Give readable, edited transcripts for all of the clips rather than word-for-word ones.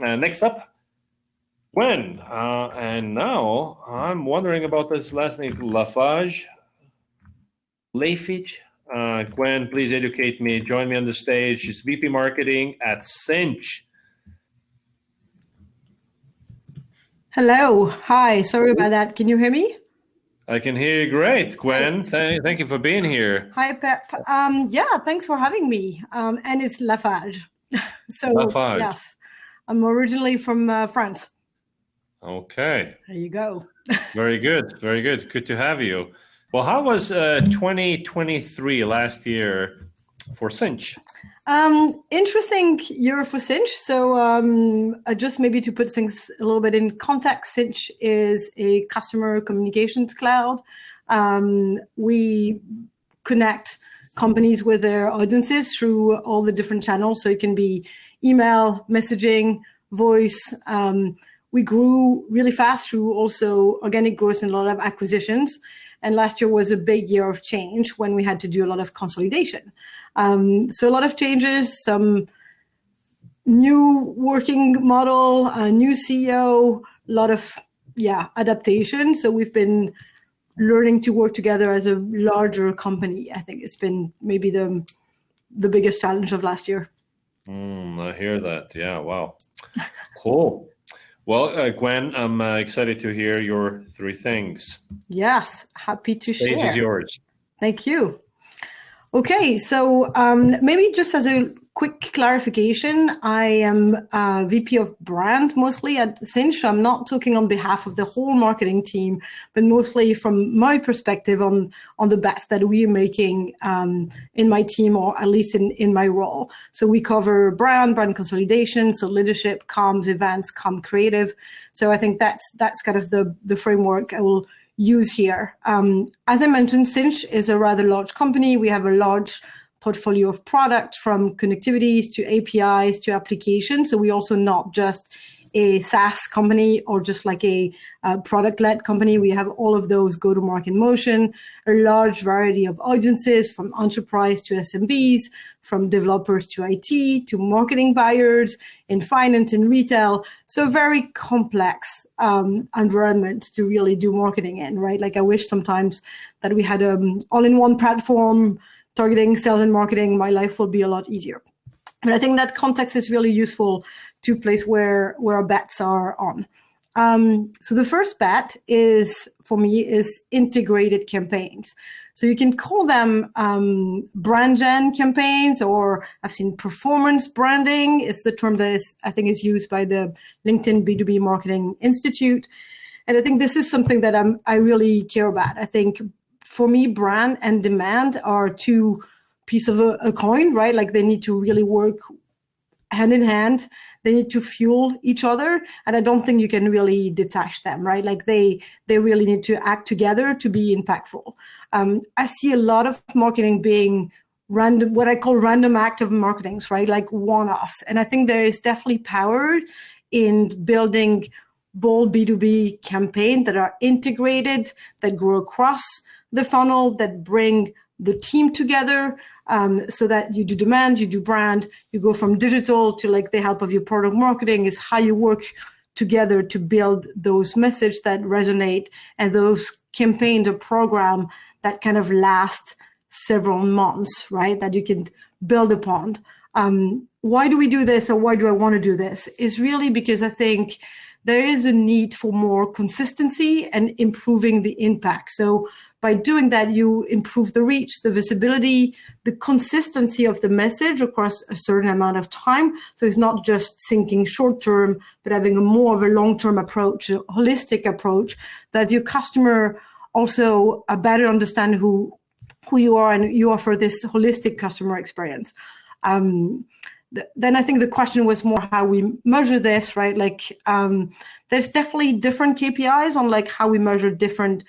And next up, Gwen. And now I'm wondering about this last name, Lafage. Lafage. Gwen, please educate me. Join me on the stage. She's VP Marketing at Sinch. Hello. Hi. Sorry about that. Can you hear me? I can hear you great, Gwen. Thank you for being here. Hi, Pep. Yeah, thanks for having me. And it's Lafage. So, Lafage. yes, I'm originally from France. Okay. There you go. Very good. Very good. Good to have you. Well, how was 2023 last year for Sinch? Interesting year for Sinch. So just maybe to put things a little bit in context, Sinch is a customer communications cloud. We connect companies with their audiences through all the different channels. So it can be email, messaging, voice. We grew really fast through also organic growth and a lot of acquisitions. And last year was a big year of change when we had to do a lot of consolidation. So a lot of changes, some new working model, a new CEO, a lot of adaptation. So we've been learning to work together as a larger company. I think it's been maybe the biggest challenge of last year. I hear that. Yeah, wow. Cool. Well, Gwen, I'm excited to hear your three things. Yes, happy to share. Stage is yours. Thank you. Okay, so maybe just as a quick clarification, I am VP of brand mostly at Sinch. I'm not talking on behalf of the whole marketing team, but mostly from my perspective on the bets that we're making in my team, or at least in my role. So we cover brand consolidation, so leadership, comms, events, creative. So I think that's kind of the framework I will use here. As I mentioned, Sinch is a rather large company. We have a large portfolio of product, from connectivities to APIs to applications. So we also not just a SaaS company or just like a product-led company. We have all of those go-to-market motion, a large variety of audiences, from enterprise to SMBs, from developers to IT, to marketing buyers in finance and retail. So very complex environment to really do marketing in, right? Like I wish sometimes that we had an all-in-one platform targeting sales and marketing. My life would be a lot easier. But I think that context is really useful to place where our bets are on. So the first bet is, for me, is integrated campaigns. So you can call them brand gen campaigns, or I've seen performance branding is the term that I think is used by the LinkedIn B2B Marketing Institute. And I think this is something that I really care about. I think for me, brand and demand are two pieces of a coin, right? Like they need to really work hand in hand. They need to fuel each other. And I don't think you can really detach them, right? Like they really need to act together to be impactful. I see a lot of marketing being random, what I call random active marketings, right? Like one-offs. And I think there is definitely power in building bold B2B campaigns that are integrated, that grow across the funnel, that bring the team together, so that you do demand, you do brand, you go from digital to like the help of your product marketing is how you work together to build those messages that resonate and those campaigns or program that kind of last several months, right? That you can build upon. Why do we do this, or why do I want to do this? Is really because I think there is a need for more consistency and improving the impact. So by doing that, you improve the reach, the visibility, the consistency of the message across a certain amount of time. So it's not just thinking short term, but having a more of a long-term approach, a holistic approach, that your customer also better understand who you are, and you offer this holistic customer experience. Then I think the question was more how we measure this, right? Like there's definitely different KPIs on like how we measure different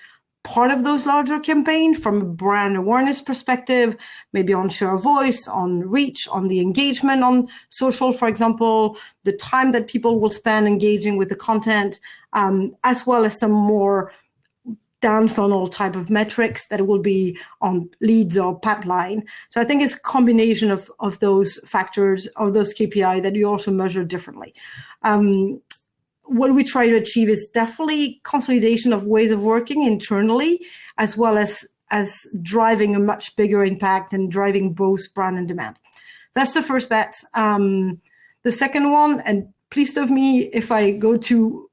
part of those larger campaigns, from a brand awareness perspective, maybe on share of voice, on reach, on the engagement on social, for example, the time that people will spend engaging with the content, as well as some more down funnel type of metrics that will be on leads or pipeline. So I think it's a combination of those factors, of those KPI that you also measure differently. What we try to achieve is definitely consolidation of ways of working internally, as well as driving a much bigger impact and driving both brand and demand. That's the first bet. The second one, and please stop me if I go too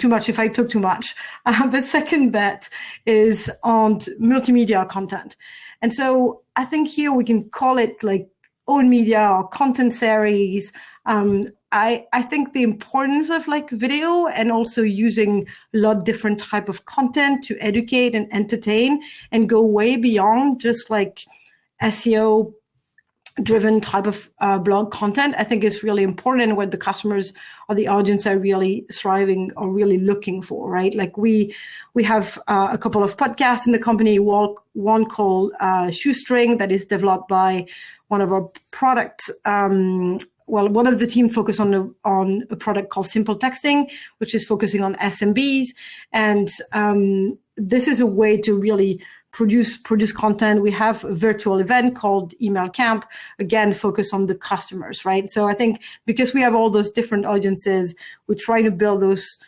much, if I talk too much. The second bet is on multimedia content. And so I think here we can call it like own media or content series. I think the importance of like video and also using a lot different type of content to educate and entertain and go way beyond just like SEO driven type of blog content, I think is really important, and what the customers or the audience are really thriving or really looking for, right? Like we have a couple of podcasts in the company, one called Shoestring that is developed by one of our product, one of the team focus on a product called Simple Texting, which is focusing on SMBs. And this is a way to really produce content. We have a virtual event called Email Camp, again, focus on the customers, right? So I think because we have all those different audiences, we try to build those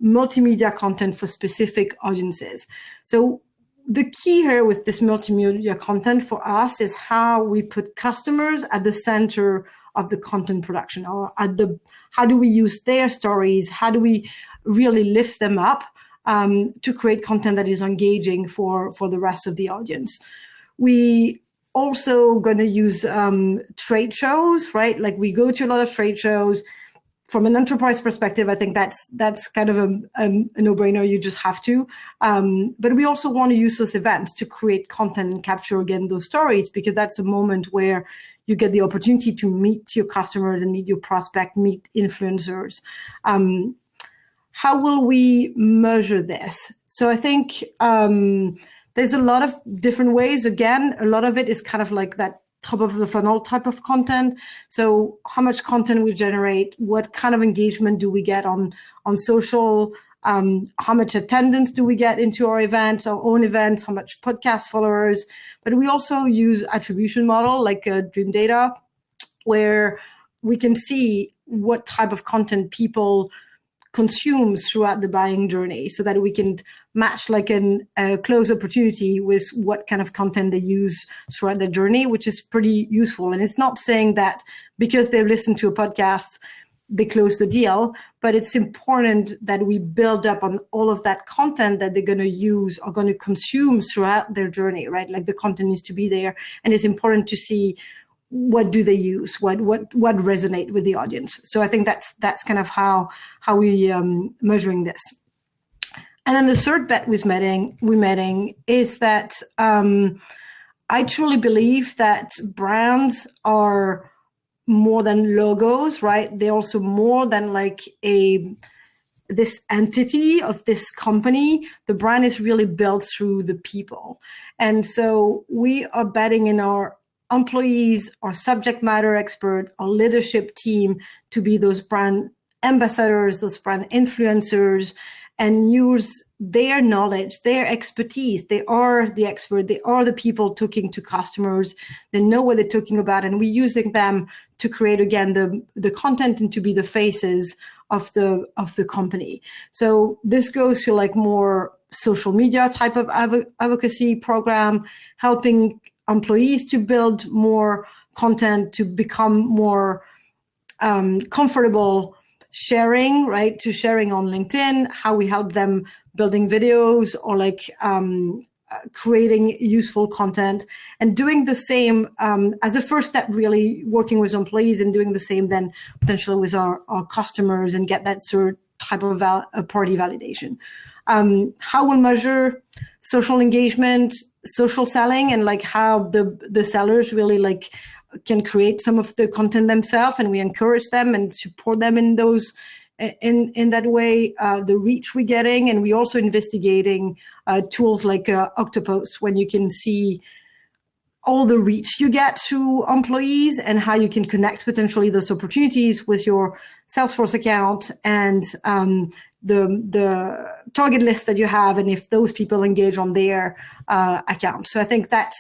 multimedia content for specific audiences. So the key here with this multimedia content for us is how we put customers at the center of the content production, or how do we use their stories? How do we really lift them up to create content that is engaging for the rest of the audience? We also going to use trade shows, right? Like we go to a lot of trade shows. From an enterprise perspective, I think that's kind of a no-brainer. You just have to. But we also want to use those events to create content and capture again those stories, because that's a moment where you get the opportunity to meet your customers and meet your prospect, meet influencers. How will we measure this? So I think there's a lot of different ways. Again, a lot of it is kind of like that top of the funnel type of content. So how much content we generate, what kind of engagement do we get on social, how much attendance do we get into our events, our own events, how much podcast followers. But we also use attribution model like Dream Data, where we can see what type of content people consume throughout the buying journey, so that we can match like a close opportunity with what kind of content they use throughout the journey, which is pretty useful. And it's not saying that because they listen to a podcast, they close the deal, but it's important that we build up on all of that content that they're going to use or going to consume throughout their journey, right? Like the content needs to be there, and it's important to see what do they use, what resonate with the audience. So I think that's kind of how we measuring this. And then the third bet we're making is that I truly believe that brands are more than logos, right? They're also more than like this entity of this company. The brand is really built through the people. And so we are betting in our employees, our subject matter expert, our leadership team to be those brand ambassadors, those brand influencers, and use their knowledge, their expertise. They are the expert. They are the people talking to customers. They know what they're talking about, and we're using them to create again the content and to be the faces of the company. So this goes to like more social media type of advocacy program, helping employees to build more content, to become more comfortable sharing, right? To sharing on LinkedIn, how we help them building videos or like creating useful content, and doing the same as a first step, really working with employees and doing the same then potentially with our customers and get that sort type of party validation. How we'll measure social engagement, social selling, and like how the sellers really like can create some of the content themselves, and we encourage them and support them in those in that way, the reach we're getting. And we also investigating tools like Octopus, when you can see all the reach you get to employees and how you can connect potentially those opportunities with your Salesforce account and the target list that you have, and if those people engage on their account. So I think that's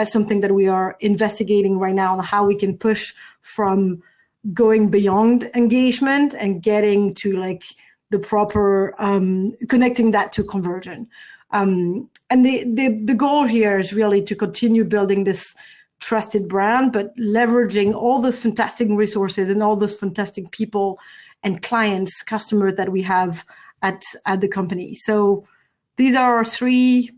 something that we are investigating right now, on how we can push from going beyond engagement and getting to like the proper connecting that to conversion. And the goal here is really to continue building this trusted brand, but leveraging all those fantastic resources and all those fantastic people and clients, customers that we have at the company. So these are our 3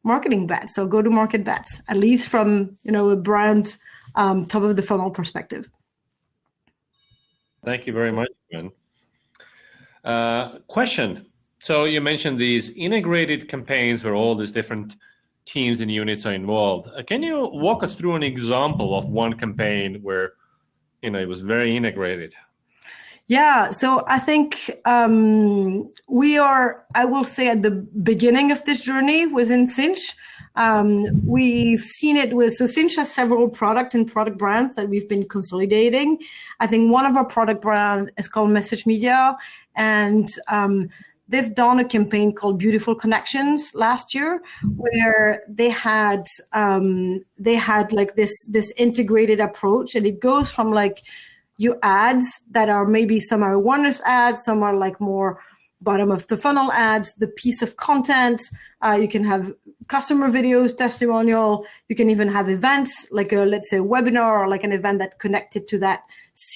marketing bets, so go-to-market bets, at least from a brand top of the funnel perspective. Thank you very much, Gwen. Question. So you mentioned these integrated campaigns where all these different teams and units are involved. Can you walk us through an example of one campaign where it was very integrated? Yeah, so I think we are, I will say, at the beginning of this journey within Sinch. We've seen it with, so Sinch has several product brands that we've been consolidating. I think one of our product brand is called Message Media, and they've done a campaign called Beautiful Connections last year, where they had like this integrated approach, and it goes from like your ads that are maybe some are awareness ads, some are like more bottom of the funnel ads, the piece of content. You can have customer videos, testimonial. You can even have events like let's say a webinar or like an event that connected to that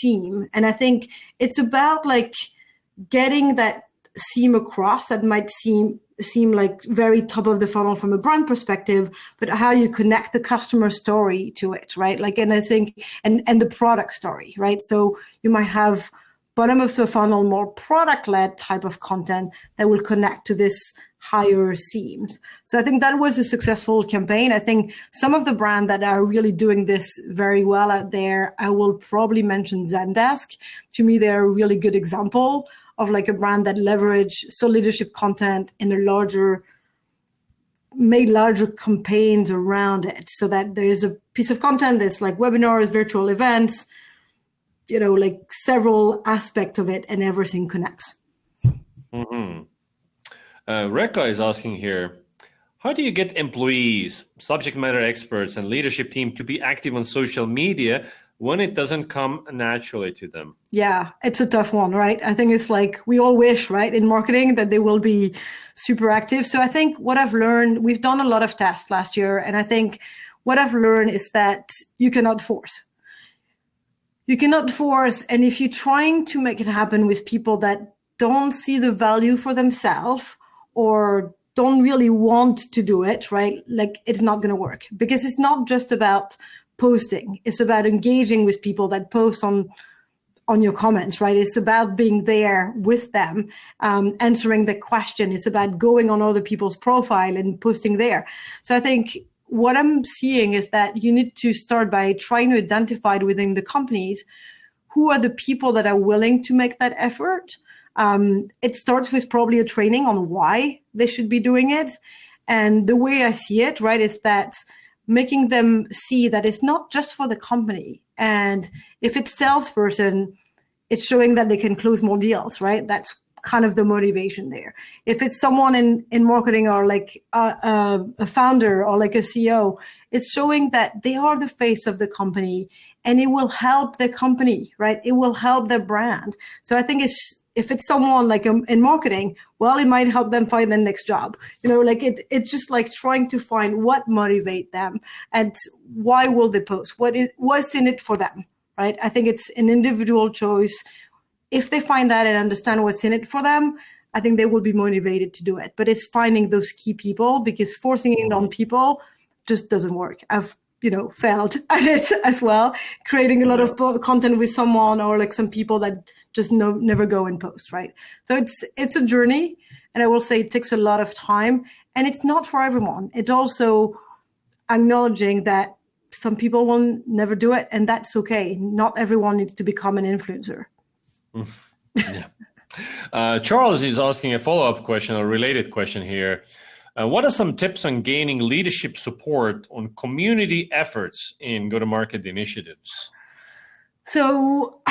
theme. And I think it's about like getting that theme across that might seem like very top of the funnel from a brand perspective, but how you connect the customer story to it, right? Like, and I think, and the product story, right? So you might have bottom of the funnel, more product-led type of content that will connect to this higher themes. So I think that was a successful campaign. I think some of the brands that are really doing this very well out there, I will probably mention Zendesk. To me, they're a really good example of like a brand that leverage leadership content in made larger campaigns around it, so that there is a piece of content that's like webinars, virtual events, like several aspects of it, and everything connects. Mm-hmm. Rekka is asking here, how do you get employees, subject matter experts, and leadership team to be active on social media when it doesn't come naturally to them? Yeah, it's a tough one, right? I think it's like we all wish, right, in marketing that they will be super active. So I think what I've learned, we've done a lot of tests last year, and I think what I've learned is that you cannot force. You cannot force, and if you're trying to make it happen with people that don't see the value for themselves or don't really want to do it, right, like it's not going to work, because it's not just about posting. It's about engaging with people that post on your comments, right? It's about being there with them, answering the question. It's about going on other people's profile and posting there. So I think what I'm seeing is that you need to start by trying to identify within the companies who are the people that are willing to make that effort. It starts with probably a training on why they should be doing it. And the way I see it, right, is that making them see that it's not just for the company. And if it's salesperson, it's showing that they can close more deals, right? That's kind of the motivation there. If it's someone in marketing or like a founder or like a CEO, it's showing that they are the face of the company and it will help the company, right? It will help their brand. So I think if it's someone like in marketing, well, it might help them find the next job. Like it's just like trying to find what motivate them and why will they post? What's in it for them, right? I think it's an individual choice. If they find that and understand what's in it for them, I think they will be motivated to do it. But it's finding those key people, because forcing it on people just doesn't work. I've failed at it as well, creating a lot of content with someone or like some people that just never go and post, right? So it's a journey, and I will say it takes a lot of time, and it's not for everyone. It's also acknowledging that some people will never do it, and that's okay. Not everyone needs to become an influencer. Yeah. Charles is asking a follow-up question, a related question here. What are some tips on gaining leadership support on community efforts in go-to-market initiatives? So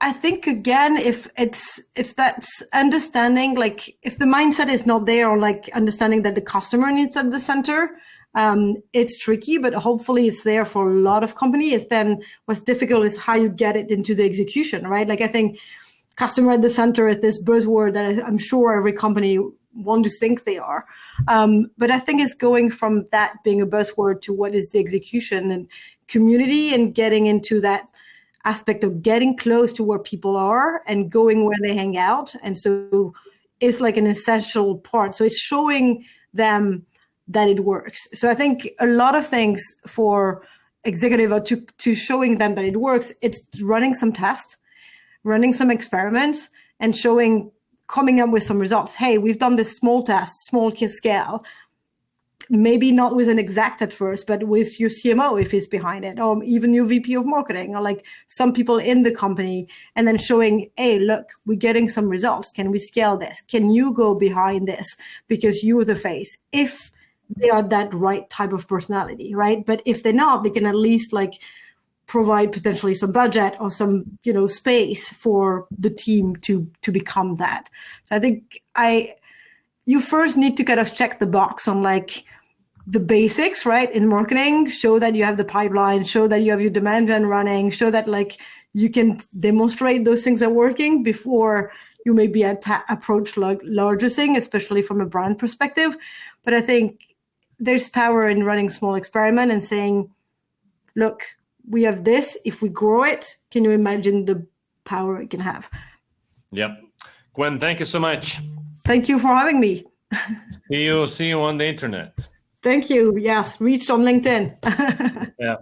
I think again, if it's that understanding, like if the mindset is not there, or like understanding that the customer needs at the center, it's tricky, but hopefully it's there for a lot of companies. Then what's difficult is how you get it into the execution, right? Like I think customer at the center is this buzzword that I'm sure every company want to think they are. But I think it's going from that being a buzzword to what is the execution and community, and getting into that aspect of getting close to where people are and going where they hang out. And so it's like an essential part. So it's showing them that it works. So I think a lot of things for executive are to showing them that it works. It's running some tests, running some experiments, and coming up with some results. Hey, we've done this small test, small scale, maybe not with an exact at first, but with your CMO if he's behind it, or even your VP of marketing, or like some people in the company, and then showing, hey, look, we're getting some results. Can we scale this? Can you go behind this because you're the face? If they are that right type of personality, right? But if they're not, they can at least like provide potentially some budget or some, space for the team to become that. So I think you first need to kind of check the box on like the basics, right? In marketing, show that you have the pipeline, show that you have your demand gen running, show that like you can demonstrate those things are working before you maybe approach like larger thing, especially from a brand perspective. But I think there's power in running small experiment and saying, look, we have this. If we grow it, can you imagine the power it can have? Yep. Gwen, thank you so much. Thank you for having me. See you on the internet. Thank you. Yes, reached on LinkedIn. Yeah.